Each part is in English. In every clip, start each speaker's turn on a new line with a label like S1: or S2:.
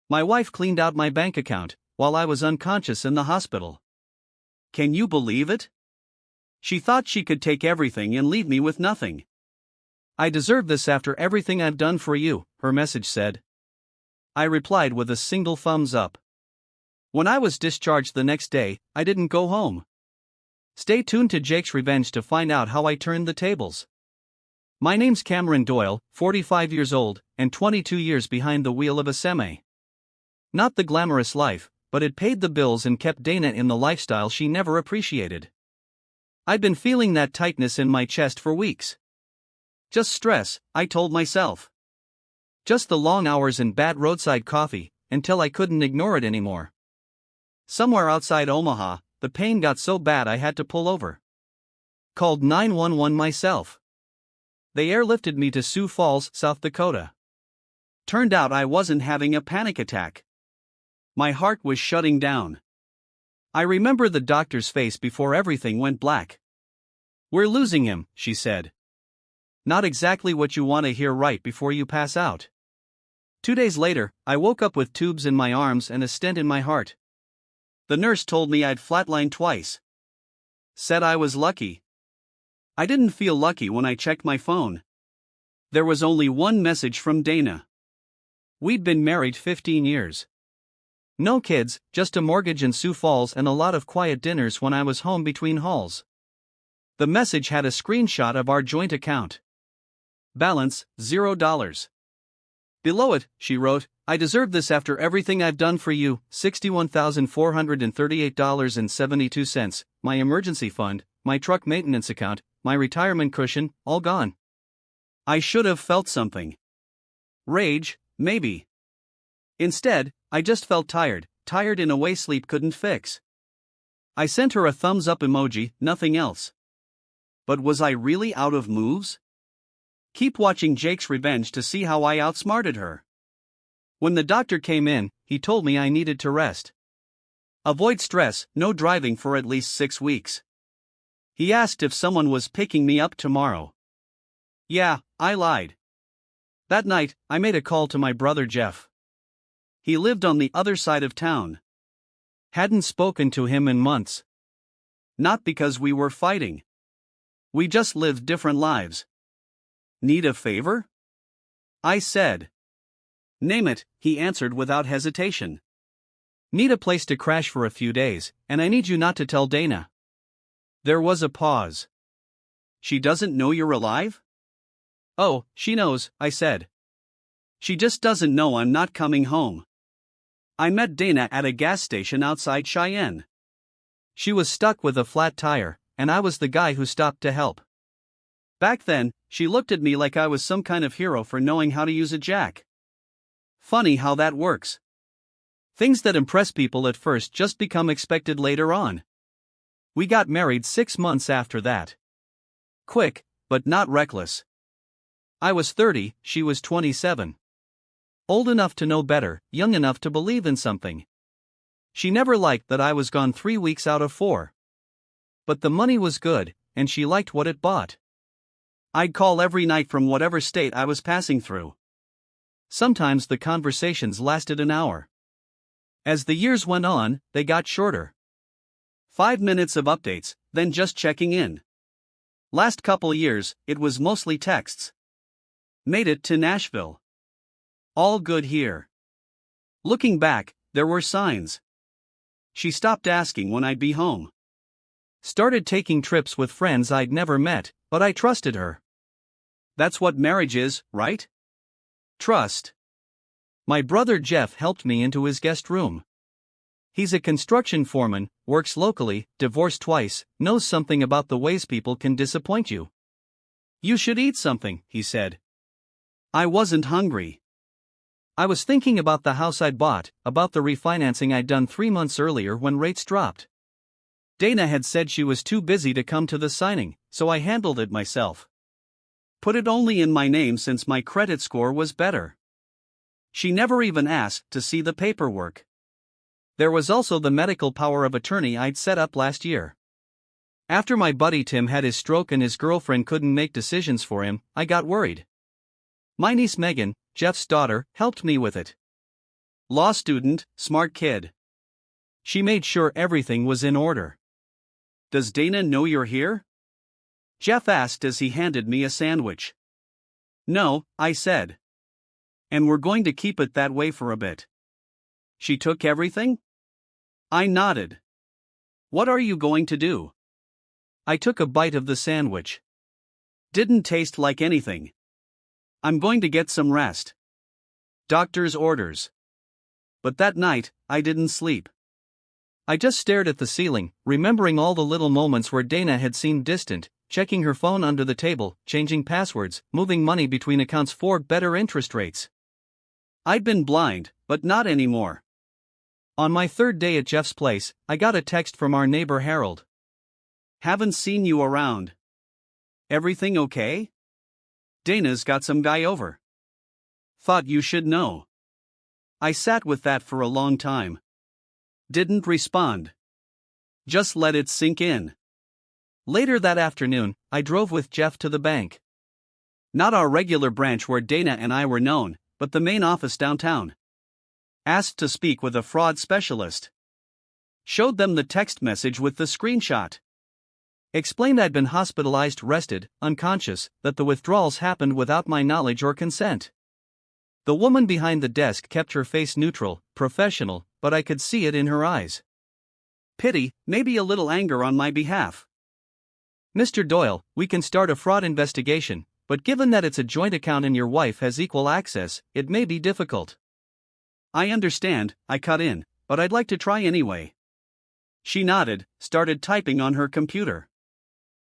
S1: My wife cleaned out my bank account while I was unconscious in the hospital. Can you believe it? She thought she could take everything and leave me with nothing. I deserve this after everything I've done for you, her message said. I replied with a single thumbs up. When I was discharged the next day, I didn't go home. Stay tuned to Jake's Revenge to find out how I turned the tables. My name's Cameron Doyle, 45 years old, and 22 years behind the wheel of a semi. Not the glamorous life, but it paid the bills and kept Dana in the lifestyle she never appreciated. I'd been feeling that tightness in my chest for weeks. Just stress, I told myself. Just the long hours and bad roadside coffee, until I couldn't ignore it anymore. Somewhere outside Omaha, the pain got so bad I had to pull over. Called 911 myself. They airlifted me to Sioux Falls, South Dakota. Turned out I wasn't having a panic attack. My heart was shutting down. I remember the doctor's face before everything went black. "We're losing him," she said. Not exactly what you want to hear right before you pass out. 2 days later, I woke up with tubes in my arms and a stent in my heart. The nurse told me I'd flatlined twice. Said I was lucky. I didn't feel lucky when I checked my phone. There was only one message from Dana. We'd been married 15 years. No kids, just a mortgage in Sioux Falls and a lot of quiet dinners when I was home between hauls. The message had a screenshot of our joint account. Balance, $0. Below it, she wrote, "I deserve this after everything I've done for you, $61,438.72, my emergency fund, my truck maintenance account, my retirement cushion, all gone." I should have felt something. Rage, maybe. Instead, I just felt tired in a way sleep couldn't fix. I sent her a thumbs up emoji, nothing else. But was I really out of moves? Keep watching Jake's Revenge to see how I outsmarted her. When the doctor came in, he told me I needed to rest. Avoid stress, no driving for at least 6 weeks. He asked if someone was picking me up tomorrow. Yeah, I lied. That night, I made a call to my brother Jeff. He lived on the other side of town. Hadn't spoken to him in months. Not because we were fighting. We just lived different lives. Need a favor? I said. Name it, he answered without hesitation. Need a place to crash for a few days, and I need you not to tell Dana. There was a pause. She doesn't know you're alive? Oh, she knows, I said. She just doesn't know I'm not coming home. I met Dana at a gas station outside Cheyenne. She was stuck with a flat tire, and I was the guy who stopped to help. Back then, she looked at me like I was some kind of hero for knowing how to use a jack. Funny how that works. Things that impress people at first just become expected later on. We got married 6 months after that. Quick, but not reckless. I was 30, she was 27. Old enough to know better, young enough to believe in something. She never liked that I was gone 3 weeks out of 4. But the money was good, and she liked what it bought. I'd call every night from whatever state I was passing through. Sometimes the conversations lasted an hour. As the years went on, they got shorter. 5 minutes of updates, then just checking in. Last couple years, it was mostly texts. Made it to Nashville. All good here. Looking back, there were signs. She stopped asking when I'd be home. Started taking trips with friends I'd never met, but I trusted her. That's what marriage is, right? Trust. My brother Jeff helped me into his guest room. He's a construction foreman, works locally, divorced twice, knows something about the ways people can disappoint you. You should eat something, he said. I wasn't hungry. I was thinking about the house I'd bought, about the refinancing I'd done 3 months earlier when rates dropped. Dana had said she was too busy to come to the signing, so I handled it myself. Put it only in my name since my credit score was better. She never even asked to see the paperwork. There was also the medical power of attorney I'd set up last year. After my buddy Tim had his stroke and his girlfriend couldn't make decisions for him, I got worried. My niece Megan, Jeff's daughter, helped me with it. Law student, smart kid. She made sure everything was in order. Does Dana know you're here? Jeff asked as he handed me a sandwich. No, I said. And we're going to keep it that way for a bit. She took everything? I nodded. What are you going to do? I took a bite of the sandwich. Didn't taste like anything. I'm going to get some rest. Doctor's orders. But that night, I didn't sleep. I just stared at the ceiling, remembering all the little moments where Dana had seemed distant, checking her phone under the table, changing passwords, moving money between accounts for better interest rates. I'd been blind, but not anymore. On my third day at Jeff's place, I got a text from our neighbor Harold. Haven't seen you around. Everything okay? Dana's got some guy over. Thought you should know. I sat with that for a long time. Didn't respond. Just let it sink in. Later that afternoon, I drove with Jeff to the bank. Not our regular branch where Dana and I were known, but the main office downtown. Asked to speak with a fraud specialist. Showed them the text message with the screenshot. Explained I'd been hospitalized, rested, unconscious, that the withdrawals happened without my knowledge or consent. The woman behind the desk kept her face neutral, professional, but I could see it in her eyes. Pity, maybe a little anger on my behalf. Mr. Doyle, we can start a fraud investigation, but given that it's a joint account and your wife has equal access, it may be difficult. I understand, I cut in, but I'd like to try anyway. She nodded, started typing on her computer.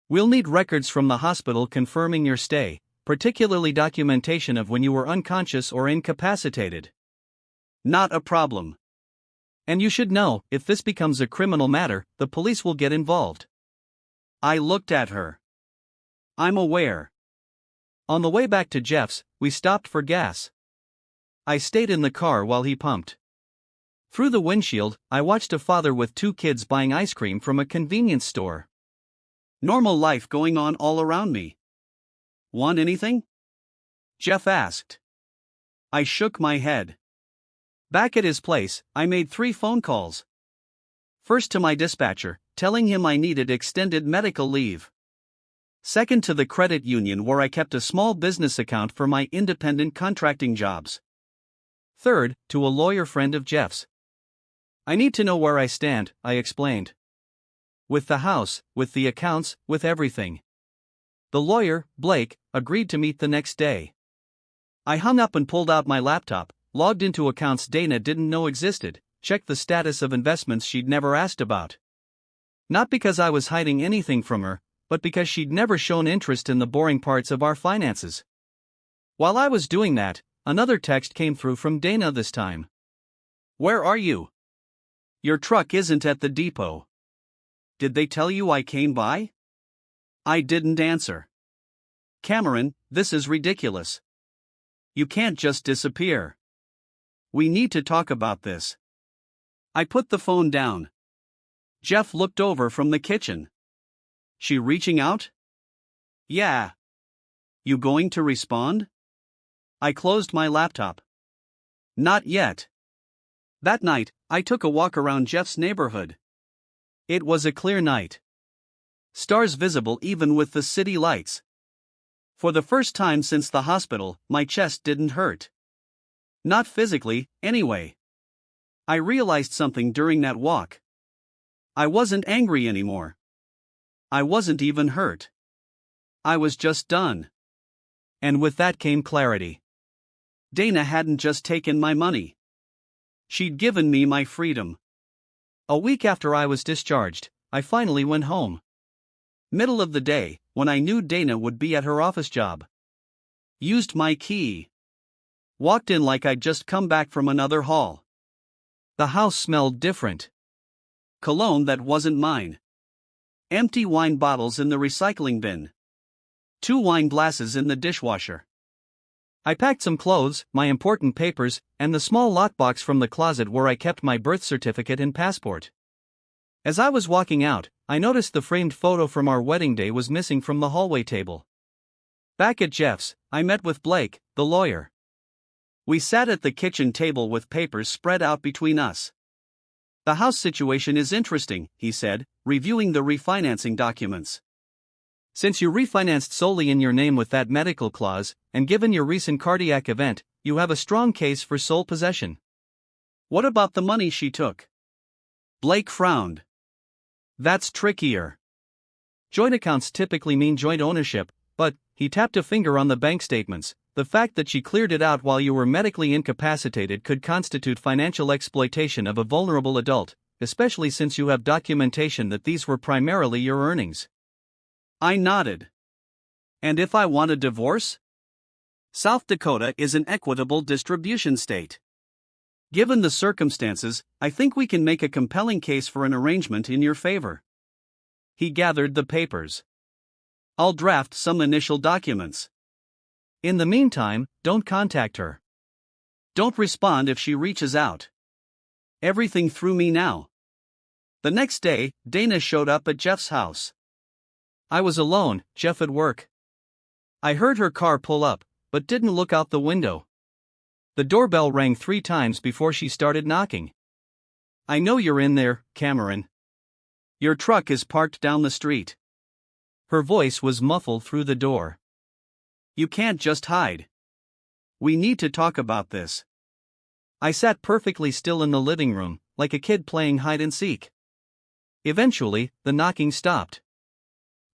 S1: We'll need records from the hospital confirming your stay, particularly documentation of when you were unconscious or incapacitated. Not a problem. And you should know, if this becomes a criminal matter, the police will get involved. I looked at her. I'm aware. On the way back to Jeff's, we stopped for gas. I stayed in the car while he pumped. Through the windshield, I watched a father with two kids buying ice cream from a convenience store. Normal life going on all around me. Want anything? Jeff asked. I shook my head. Back at his place, I made 3 phone calls. First to my dispatcher, telling him I needed extended medical leave. Second to the credit union where I kept a small business account for my independent contracting jobs. Third, to a lawyer friend of Jeff's. I need to know where I stand, I explained. With the house, with the accounts, with everything. The lawyer, Blake, agreed to meet the next day. I hung up and pulled out my laptop, logged into accounts Dana didn't know existed, checked the status of investments she'd never asked about. Not because I was hiding anything from her, but because she'd never shown interest in the boring parts of our finances. While I was doing that, another text came through from Dana this time. Where are you? Your truck isn't at the depot. Did they tell you I came by? I didn't answer. Cameron, this is ridiculous. You can't just disappear. We need to talk about this. I put the phone down. Jeff looked over from the kitchen. She reaching out? Yeah. You going to respond? I closed my laptop. Not yet. That night, I took a walk around Jeff's neighborhood. It was a clear night. Stars visible even with the city lights. For the first time since the hospital, my chest didn't hurt. Not physically, anyway. I realized something during that walk. I wasn't angry anymore. I wasn't even hurt. I was just done. And with that came clarity. Dana hadn't just taken my money. She'd given me my freedom. A week after I was discharged, I finally went home. Middle of the day, when I knew Dana would be at her office job. Used my key. Walked in like I'd just come back from another hall. The house smelled different. Cologne that wasn't mine. Empty wine bottles in the recycling bin. 2 wine glasses in the dishwasher. I packed some clothes, my important papers, and the small lockbox from the closet where I kept my birth certificate and passport. As I was walking out, I noticed the framed photo from our wedding day was missing from the hallway table. Back at Jeff's, I met with Blake, the lawyer. We sat at the kitchen table with papers spread out between us. The house situation is interesting, he said, reviewing the refinancing documents. Since you refinanced solely in your name with that medical clause, and given your recent cardiac event, you have a strong case for sole possession. What about the money she took? Blake frowned. That's trickier. Joint accounts typically mean joint ownership, but, he tapped a finger on the bank statements, the fact that she cleared it out while you were medically incapacitated could constitute financial exploitation of a vulnerable adult, especially since you have documentation that these were primarily your earnings. I nodded. And if I want a divorce? South Dakota is an equitable distribution state. Given the circumstances, I think we can make a compelling case for an arrangement in your favor. He gathered the papers. I'll draft some initial documents. In the meantime, don't contact her. Don't respond if she reaches out. Everything through me now. The next day, Dana showed up at Jeff's house. I was alone, Jeff at work. I heard her car pull up, but didn't look out the window. The doorbell rang 3 times before she started knocking. I know you're in there, Cameron. Your truck is parked down the street. Her voice was muffled through the door. You can't just hide. We need to talk about this. I sat perfectly still in the living room, like a kid playing hide and seek. Eventually, the knocking stopped.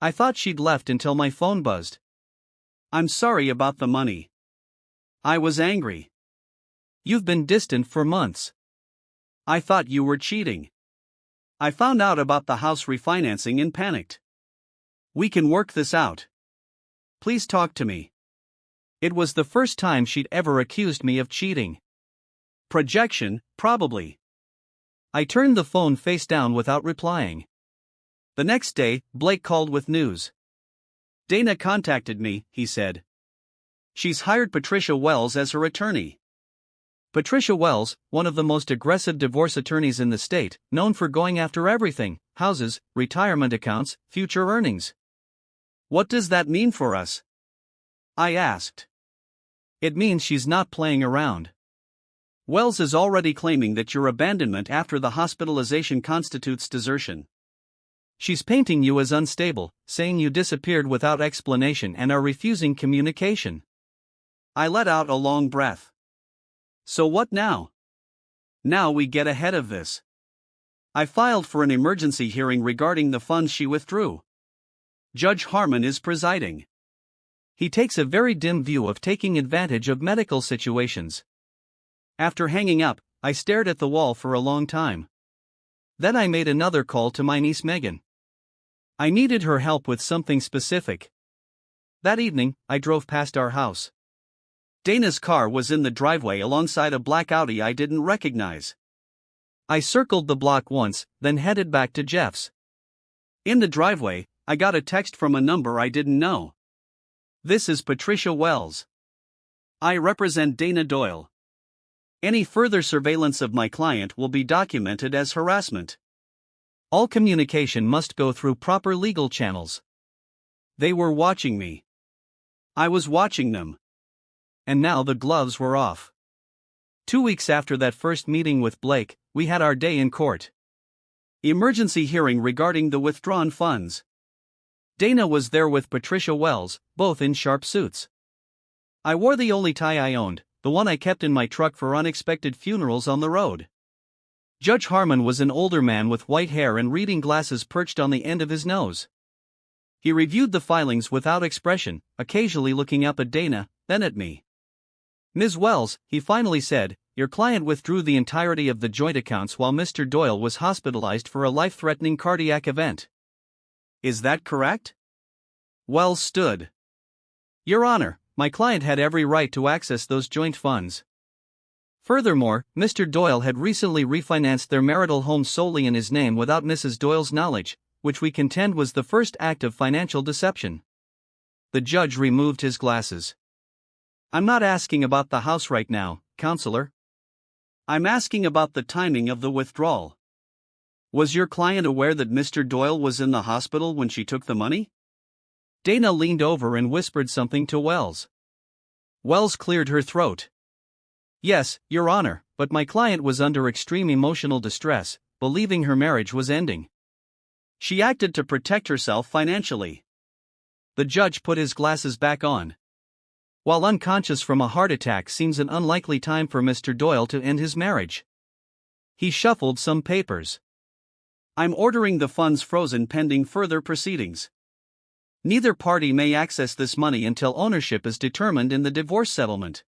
S1: I thought she'd left until my phone buzzed. I'm sorry about the money. I was angry. You've been distant for months. I thought you were cheating. I found out about the house refinancing and panicked. We can work this out. Please talk to me. It was the first time she'd ever accused me of cheating. Projection, probably. I turned the phone face down without replying. The next day, Blake called with news. Dana contacted me, he said. She's hired Patricia Wells as her attorney. Patricia Wells, one of the most aggressive divorce attorneys in the state, known for going after everything: houses, retirement accounts, future earnings. What does that mean for us? I asked. It means she's not playing around. Wells is already claiming that your abandonment after the hospitalization constitutes desertion. She's painting you as unstable, saying you disappeared without explanation and are refusing communication. I let out a long breath. So what now? Now we get ahead of this. I filed for an emergency hearing regarding the funds she withdrew. Judge Harmon is presiding. He takes a very dim view of taking advantage of medical situations. After hanging up, I stared at the wall for a long time. Then I made another call to my niece Megan. I needed her help with something specific. That evening, I drove past our house. Dana's car was in the driveway alongside a black Audi I didn't recognize. I circled the block once, then headed back to Jeff's. In the driveway, I got a text from a number I didn't know. This is Patricia Wells. I represent Dana Doyle. Any further surveillance of my client will be documented as harassment. All communication must go through proper legal channels. They were watching me. I was watching them. And now the gloves were off. 2 weeks after that first meeting with Blake, we had our day in court. Emergency hearing regarding the withdrawn funds. Dana was there with Patricia Wells, both in sharp suits. I wore the only tie I owned, the one I kept in my truck for unexpected funerals on the road. Judge Harmon was an older man with white hair and reading glasses perched on the end of his nose. He reviewed the filings without expression, occasionally looking up at Dana, then at me. Ms. Wells, he finally said, your client withdrew the entirety of the joint accounts while Mr. Doyle was hospitalized for a life-threatening cardiac event. Is that correct? Wells stood. Your Honor, my client had every right to access those joint funds. Furthermore, Mr. Doyle had recently refinanced their marital home solely in his name without Mrs. Doyle's knowledge, which we contend was the first act of financial deception. The judge removed his glasses. I'm not asking about the house right now, counselor. I'm asking about the timing of the withdrawal. Was your client aware that Mr. Doyle was in the hospital when she took the money? Dana leaned over and whispered something to Wells. Wells cleared her throat. Yes, Your Honor, but my client was under extreme emotional distress, believing her marriage was ending. She acted to protect herself financially. The judge put his glasses back on. While unconscious from a heart attack seems an unlikely time for Mr. Doyle to end his marriage. He shuffled some papers. I'm ordering the funds frozen pending further proceedings. Neither party may access this money until ownership is determined in the divorce settlement.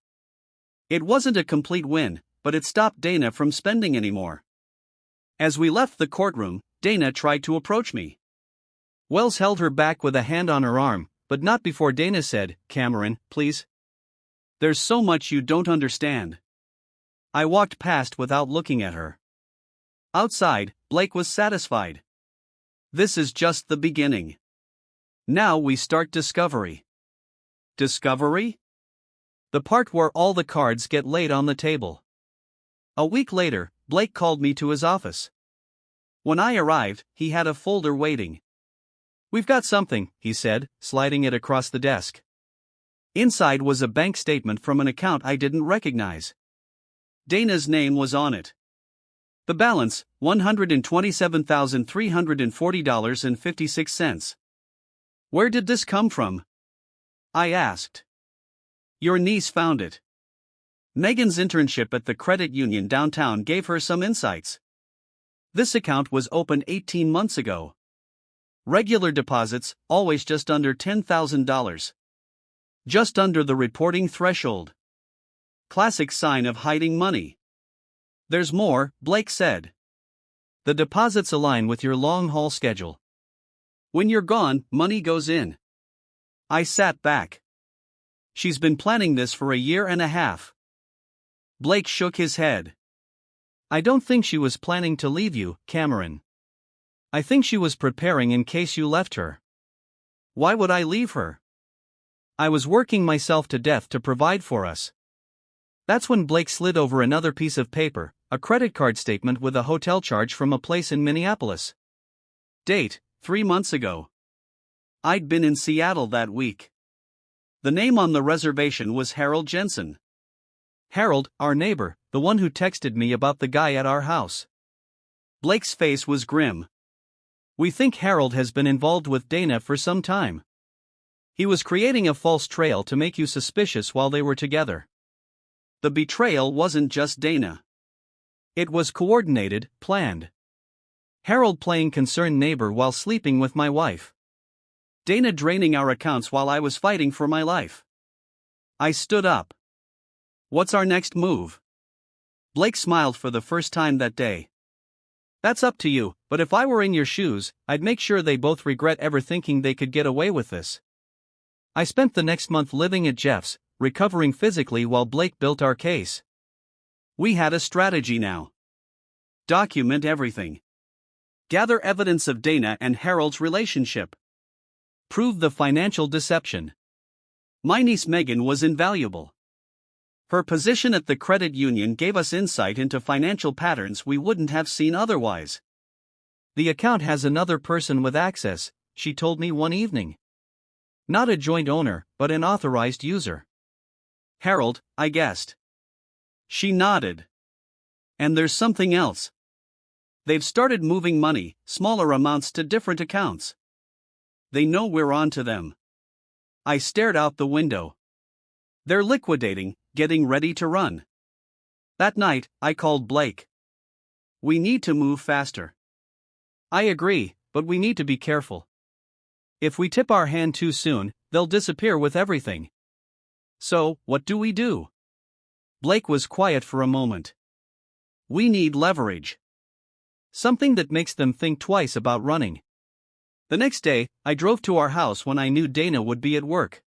S1: It wasn't a complete win, but it stopped Dana from spending anymore. As we left the courtroom, Dana tried to approach me. Wells held her back with a hand on her arm, but not before Dana said, "Cameron, please. There's so much you don't understand." I walked past without looking at her. Outside, Blake was satisfied. This is just the beginning. Now we start discovery. Discovery? The part where all the cards get laid on the table. A week later, Blake called me to his office. When I arrived, he had a folder waiting. "We've got something," he said, sliding it across the desk. Inside was a bank statement from an account I didn't recognize. Dana's name was on it. The balance, $127,340.56. Where did this come from? I asked. Your niece found it. Megan's internship at the credit union downtown gave her some insights. This account was opened 18 months ago. Regular deposits, always just under $10,000. Just under the reporting threshold. Classic sign of hiding money. There's more, Blake said. The deposits align with your long-haul schedule. When you're gone, money goes in. I sat back. She's been planning this for a year and a half. Blake shook his head. I don't think she was planning to leave you, Cameron. I think she was preparing in case you left her. Why would I leave her? I was working myself to death to provide for us. That's when Blake slid over another piece of paper, a credit card statement with a hotel charge from a place in Minneapolis. Date, 3 months ago. I'd been in Seattle that week. The name on the reservation was Harold Jensen. Harold, our neighbor, the one who texted me about the guy at our house. Blake's face was grim. We think Harold has been involved with Dana for some time. He was creating a false trail to make you suspicious while they were together. The betrayal wasn't just Dana. It was coordinated, planned. Harold playing concerned neighbor while sleeping with my wife. Dana draining our accounts while I was fighting for my life. I stood up. What's our next move? Blake smiled for the first time that day. That's up to you, but if I were in your shoes, I'd make sure they both regret ever thinking they could get away with this. I spent the next month living at Jeff's, recovering physically while Blake built our case. We had a strategy now. Document everything. Gather evidence of Dana and Harold's relationship. Prove the financial deception. My niece Megan was invaluable. Her position at the credit union gave us insight into financial patterns we wouldn't have seen otherwise. The account has another person with access, she told me one evening. Not a joint owner, but an authorized user. Harold, I guessed. She nodded. And there's something else. They've started moving money, smaller amounts to different accounts. They know we're on to them. I stared out the window. They're liquidating, getting ready to run. That night, I called Blake. We need to move faster. I agree, but we need to be careful. If we tip our hand too soon, they'll disappear with everything. So, what do we do? Blake was quiet for a moment. We need leverage. Something that makes them think twice about running. The next day, I drove to our house when I knew Dana would be at work.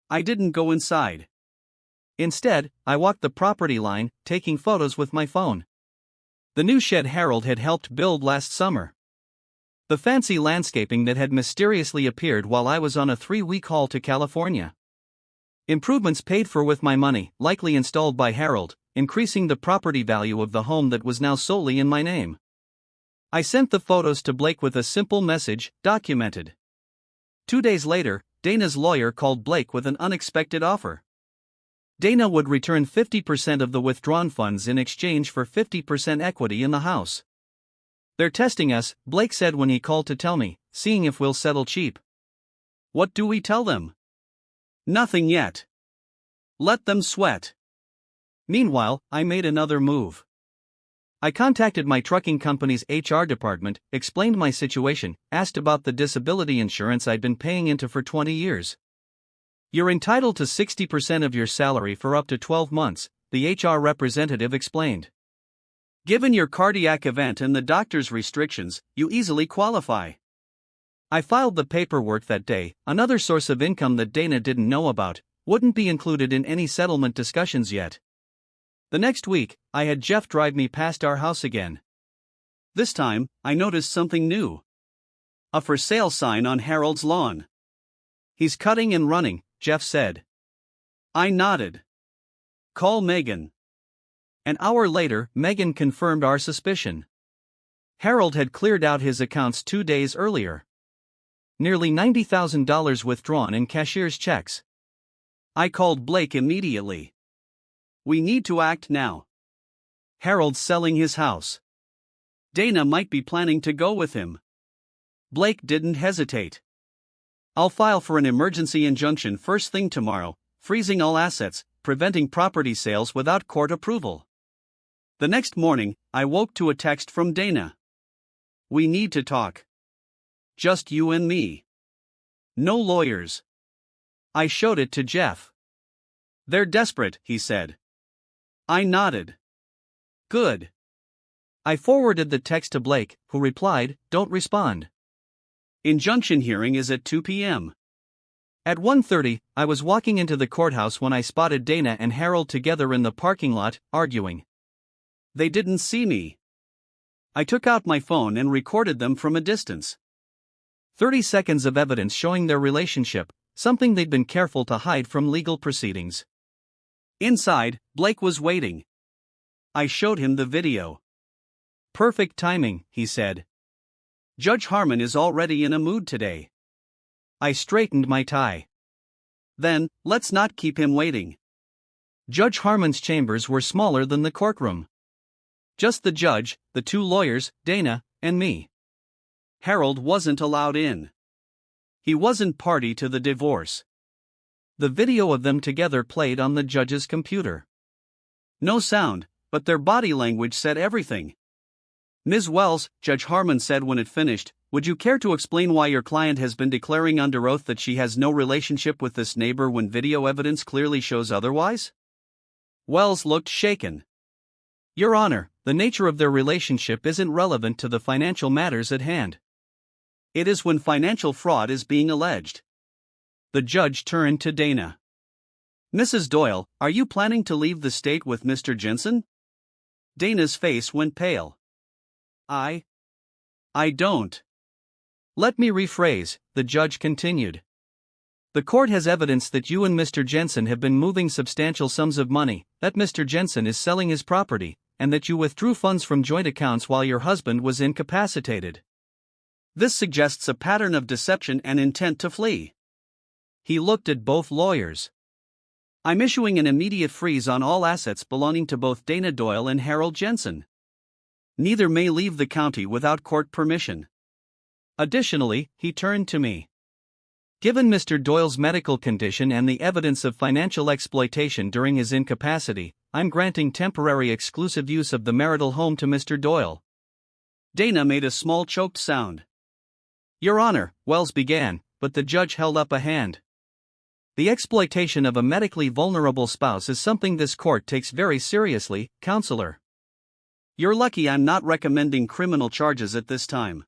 S1: I didn't go inside. Instead, I walked the property line, taking photos with my phone. The new shed Harold had helped build last summer. The fancy landscaping that had mysteriously appeared while I was on a 3-week haul to California. Improvements paid for with my money, likely installed by Harold, increasing the property value of the home that was now solely in my name. I sent the photos to Blake with a simple message, documented. 2 days later, Dana's lawyer called Blake with an unexpected offer. Dana would return 50% of the withdrawn funds in exchange for 50% equity in the house. "They're testing us," Blake said when he called to tell me, "seeing if we'll settle cheap." What do we tell them? Nothing yet. Let them sweat. Meanwhile, I made another move. I contacted my trucking company's HR department, explained my situation, asked about the disability insurance I'd been paying into for 20 years. "You're entitled to 60% of your salary for up to 12 months, the HR representative explained. "Given your cardiac event and the doctor's restrictions, you easily qualify." I filed the paperwork that day. Another source of income that Dana didn't know about wouldn't be included in any settlement discussions yet. The next week, I had Jeff drive me past our house again. This time, I noticed something new. A for sale sign on Harold's lawn. "He's cutting and running," Jeff said. I nodded. "Call Megan." An hour later, Megan confirmed our suspicion. Harold had cleared out his accounts 2 days earlier. Nearly $90,000 withdrawn in cashier's checks. I called Blake immediately. "We need to act now. Harold's selling his house. Dana might be planning to go with him." Blake didn't hesitate. "I'll file for an emergency injunction first thing tomorrow, freezing all assets, preventing property sales without court approval." The next morning, I woke to a text from Dana. "We need to talk. Just you and me. No lawyers." I showed it to Jeff. "They're desperate," he said. I nodded. "Good." I forwarded the text to Blake, who replied, "Don't respond. Injunction hearing is at 2 p.m. At 1:30, I was walking into the courthouse when I spotted Dana and Harold together in the parking lot, arguing. They didn't see me. I took out my phone and recorded them from a distance. 30 seconds of evidence showing their relationship, something they'd been careful to hide from legal proceedings. Inside, Blake was waiting. I showed him the video. "Perfect timing," he said. "Judge Harmon is already in a mood today." I straightened my tie. "Then, let's not keep him waiting." Judge Harmon's chambers were smaller than the courtroom. Just the judge, the 2 lawyers, Dana, and me. Harold wasn't allowed in. He wasn't party to the divorce. The video of them together played on the judge's computer. No sound, but their body language said everything. "Ms. Wells," Judge Harmon said when it finished, "would you care to explain why your client has been declaring under oath that she has no relationship with this neighbor when video evidence clearly shows otherwise?" Wells looked shaken. "Your Honor, the nature of their relationship isn't relevant to the financial matters at hand. It is when financial fraud is being alleged." The judge turned to Dana. "Mrs. Doyle, are you planning to leave the state with Mr. Jensen?" Dana's face went pale. I don't." "Let me rephrase," the judge continued. "The court has evidence that you and Mr. Jensen have been moving substantial sums of money, that Mr. Jensen is selling his property, and that you withdrew funds from joint accounts while your husband was incapacitated. This suggests a pattern of deception and intent to flee." He looked at both lawyers. "I'm issuing an immediate freeze on all assets belonging to both Dana Doyle and Harold Jensen. Neither may leave the county without court permission." Additionally, he turned to me. "Given Mr. Doyle's medical condition and the evidence of financial exploitation during his incapacity, I'm granting temporary exclusive use of the marital home to Mr. Doyle." Dana made a small choked sound. "Your Honor," Wells began, but the judge held up a hand. "The exploitation of a medically vulnerable spouse is something this court takes very seriously, Counselor. You're lucky I'm not recommending criminal charges at this time."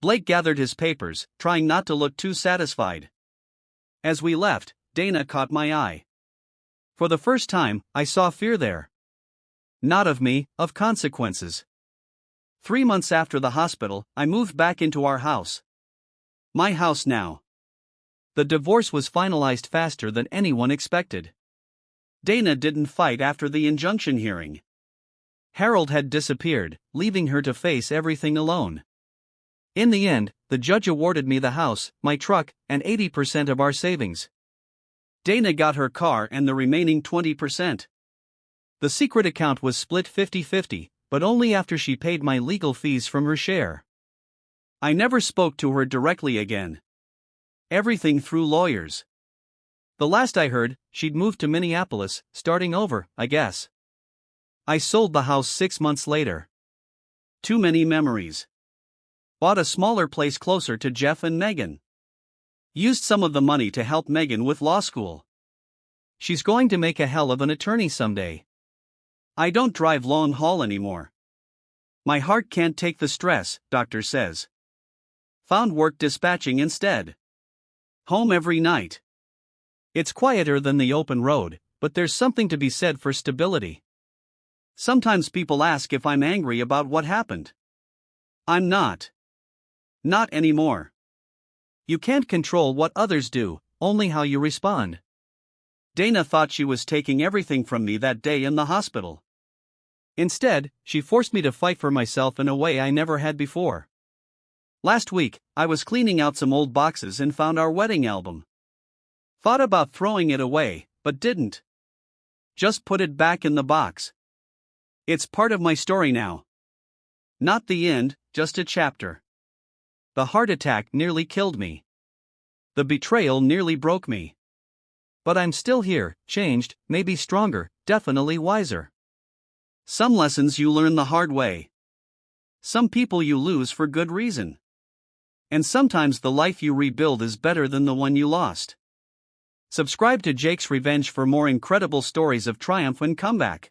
S1: Blake gathered his papers, trying not to look too satisfied. As we left, Dana caught my eye. For the first time, I saw fear there. Not of me, of consequences. 3 months after the hospital, I moved back into our house. My house now. The divorce was finalized faster than anyone expected. Dana didn't fight after the injunction hearing. Harold had disappeared, leaving her to face everything alone. In the end, the judge awarded me the house, my truck, and 80% of our savings. Dana got her car and the remaining 20%. The secret account was split 50-50, but only after she paid my legal fees from her share. I never spoke to her directly again. Everything through lawyers. The last I heard, she'd moved to Minneapolis, starting over, I guess. I sold the house 6 months later. Too many memories. Bought a smaller place closer to Jeff and Megan. Used some of the money to help Megan with law school. She's going to make a hell of an attorney someday. I don't drive long haul anymore. My heart can't take the stress, doctor says. Found work dispatching instead. Home every night. It's quieter than the open road, but there's something to be said for stability. Sometimes people ask if I'm angry about what happened. I'm not. Not anymore. You can't control what others do, only how you respond. Dana thought she was taking everything from me that day in the hospital. Instead, she forced me to fight for myself in a way I never had before. Last week, I was cleaning out some old boxes and found our wedding album. Thought about throwing it away, but didn't. Just put it back in the box. It's part of my story now. Not the end, just a chapter. The heart attack nearly killed me. The betrayal nearly broke me. But I'm still here, changed, maybe stronger, definitely wiser. Some lessons you learn the hard way. Some people you lose for good reason. And sometimes the life you rebuild is better than the one you lost. Subscribe to Jake's Revenge for more incredible stories of triumph and comeback.